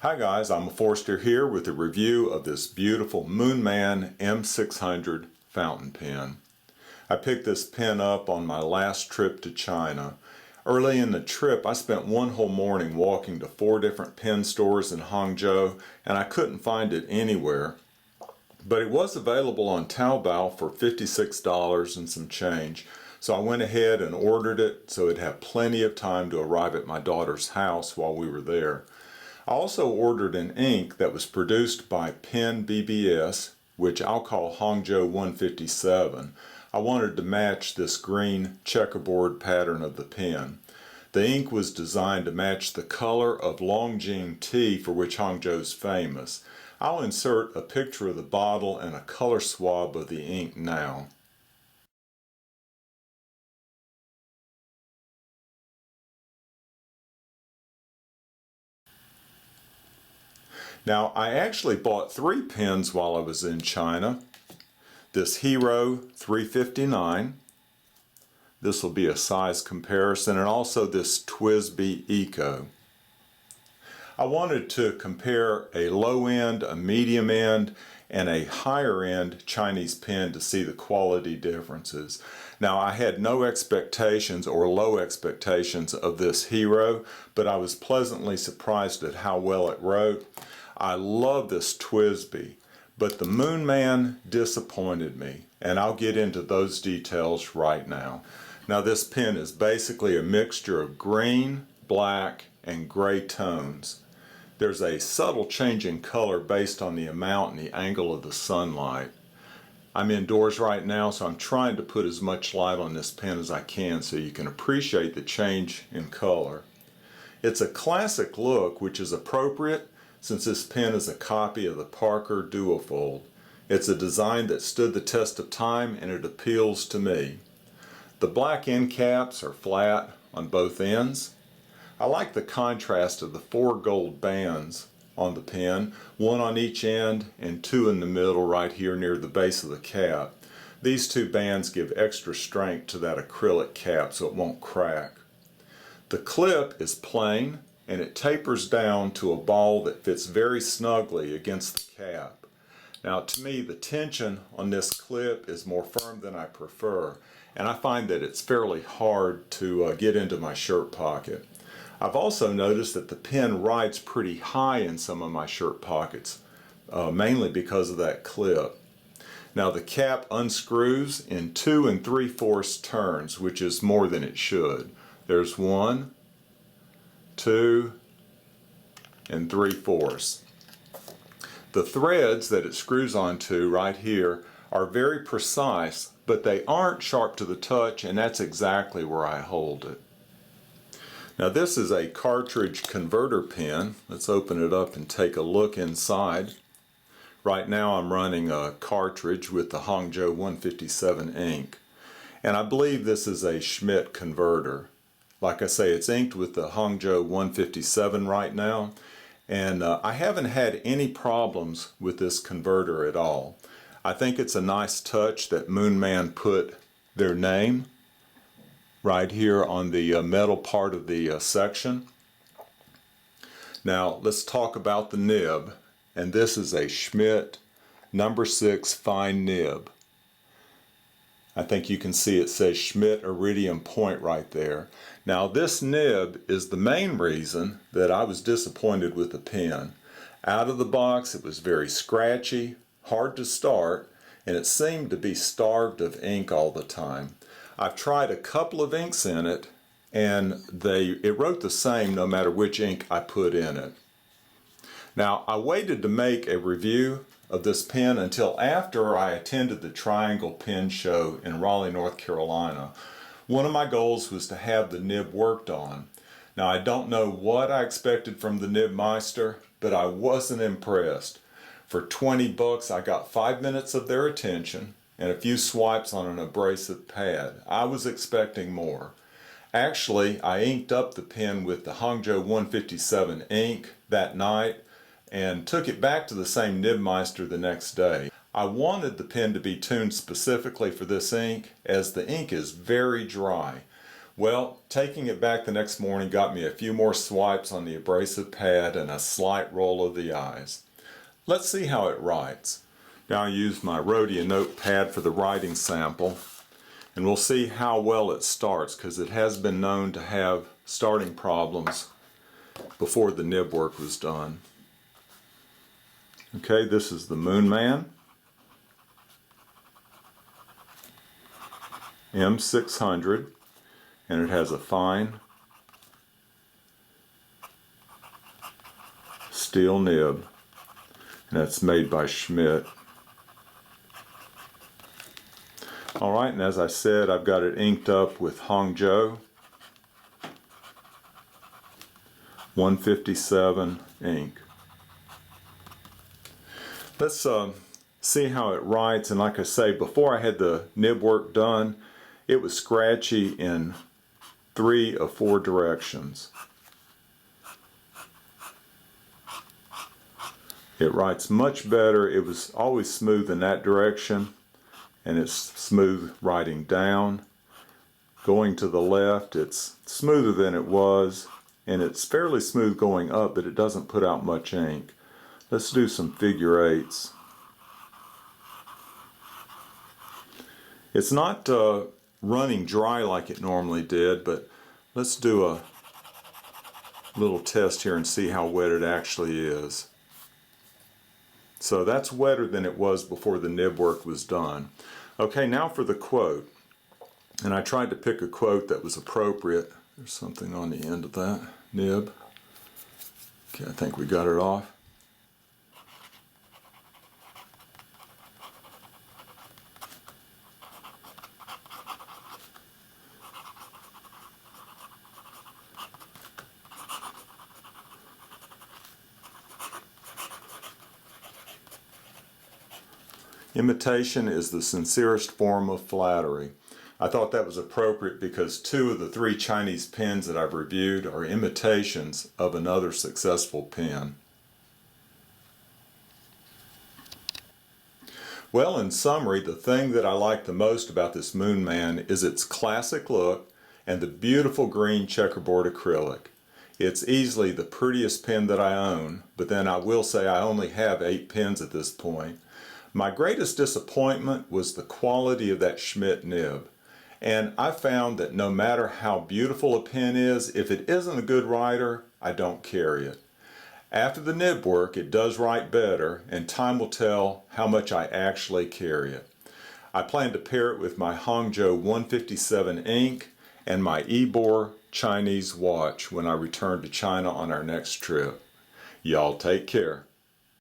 Hi guys, I'm Forster here with a review of this beautiful Moonman M600 fountain pen. I picked this pen up on my last trip to China. Early in the trip I spent one whole morning walking to 4 different pen stores in Hangzhou and I couldn't find it anywhere. But it was available on Taobao for $56 and some change. So I went ahead and ordered it so it'd have plenty of time to arrive at my daughter's house while we were there. I also ordered an ink that was produced by Pen BBS, which I'll call Hangzhou 157. I wanted to match this green checkerboard pattern of the pen. The ink was designed to match the color of Longjing tea, for which Hangzhou is famous. I'll insert a picture of the bottle and a color swab of the ink now. Now, I actually bought 3 pens while I was in China. This Hero 359, this will be a size comparison, and also this TWSBI Eco. I wanted to compare a low end, a medium end, and a higher end Chinese pen to see the quality differences. Now, I had no expectations or low expectations of this Hero, but I was pleasantly surprised at how well it wrote. I love this TWSBI, but the Moonman disappointed me, and I'll get into those details right now. Now, this pen is basically a mixture of green, black, and gray tones. There's a subtle change in color based on the amount and the angle of the sunlight. I'm indoors right now, so I'm trying to put as much light on this pen as I can so you can appreciate the change in color. It's a classic look, which is appropriate since this pen is a copy of the Parker Duofold. It's a design that stood the test of time and it appeals to me. The black end caps are flat on both ends. I like the contrast of the 4 gold bands on the pen, 1 on each end and 2 in the middle right here near the base of the cap. These 2 bands give extra strength to that acrylic cap so it won't crack. The clip is plain and it tapers down to a ball that fits very snugly against the cap. Now, to me, the tension on this clip is more firm than I prefer, and I find that it's fairly hard to get into my shirt pocket. I've also noticed that the pen rides pretty high in some of my shirt pockets, mainly because of that clip. Now, the cap unscrews in 2 3/4 turns, which is more than it should. There's 1, 2, and 3/4. The threads that it screws onto right here are very precise, but they aren't sharp to the touch, and that's exactly where I hold it. Now, this is a cartridge converter pen. Let's open it up and take a look inside. Right now I'm running a cartridge with the Hangzhou 157 ink, and I believe this is a Schmidt converter. Like I say, it's inked with the Hangzhou 157 right now, and I haven't had any problems with this converter at all. I think it's a nice touch that Moonman put their name right here on the metal part of the section. Now, let's talk about the nib, and this is a Schmidt number 6 fine nib. I think you can see it says Schmidt Iridium Point right there. Now, this nib is the main reason that I was disappointed with the pen. Out of the box, it was very scratchy, hard to start, and it seemed to be starved of ink all the time. I've tried a couple of inks in it, and it wrote the same no matter which ink I put in it. Now, I waited to make a review of this pen until after I attended the Triangle Pen Show in Raleigh, North Carolina. One of my goals was to have the nib worked on. Now, I don't know what I expected from the nib meister, but I wasn't impressed. For 20 bucks, I got 5 minutes of their attention and a few swipes on an abrasive pad. I was expecting more. Actually, I inked up the pen with the Hangzhou 157 ink that night and took it back to the same nib meister the next day. I wanted the pen to be tuned specifically for this ink, as the ink is very dry. Well, taking it back the next morning got me a few more swipes on the abrasive pad and a slight roll of the eyes. Let's see how it writes. Now I used my Rhodia notepad for the writing sample, and we'll see how well it starts, because it has been known to have starting problems before the nib work was done. Okay, this is the Moonman M600, and it has a fine steel nib, and that's made by Schmidt. Alright, and as I said, I've got it inked up with Hangzhou 157 ink. Let's see how it writes. And like I say, before I had the nib work done, it was scratchy in 3 of 4 directions. It writes much better. It was always smooth in that direction, and it's smooth writing down. Going to the left, it's smoother than it was, and it's fairly smooth going up, but it doesn't put out much ink. Let's do some figure eights. It's not running dry like it normally did, but let's do a little test here and see how wet it actually is. So that's wetter than it was before the nib work was done. Okay, now for the quote. And I tried to pick a quote that was appropriate. There's something on the end of that nib. Okay, I think we got it off. Imitation is the sincerest form of flattery. I thought that was appropriate because 2 of the 3 Chinese pens that I've reviewed are imitations of another successful pen. Well, in summary, the thing that I like the most about this Moonman is its classic look and the beautiful green checkerboard acrylic. It's easily the prettiest pen that I own, but then I will say I only have 8 pens at this point. My greatest disappointment was the quality of that Schmidt nib. And I found that no matter how beautiful a pen is, if it isn't a good writer, I don't carry it. After the nib work, it does write better, and time will tell how much I actually carry it. I plan to pair it with my Hangzhou 157 ink and my Ebor Chinese watch when I return to China on our next trip. Y'all take care.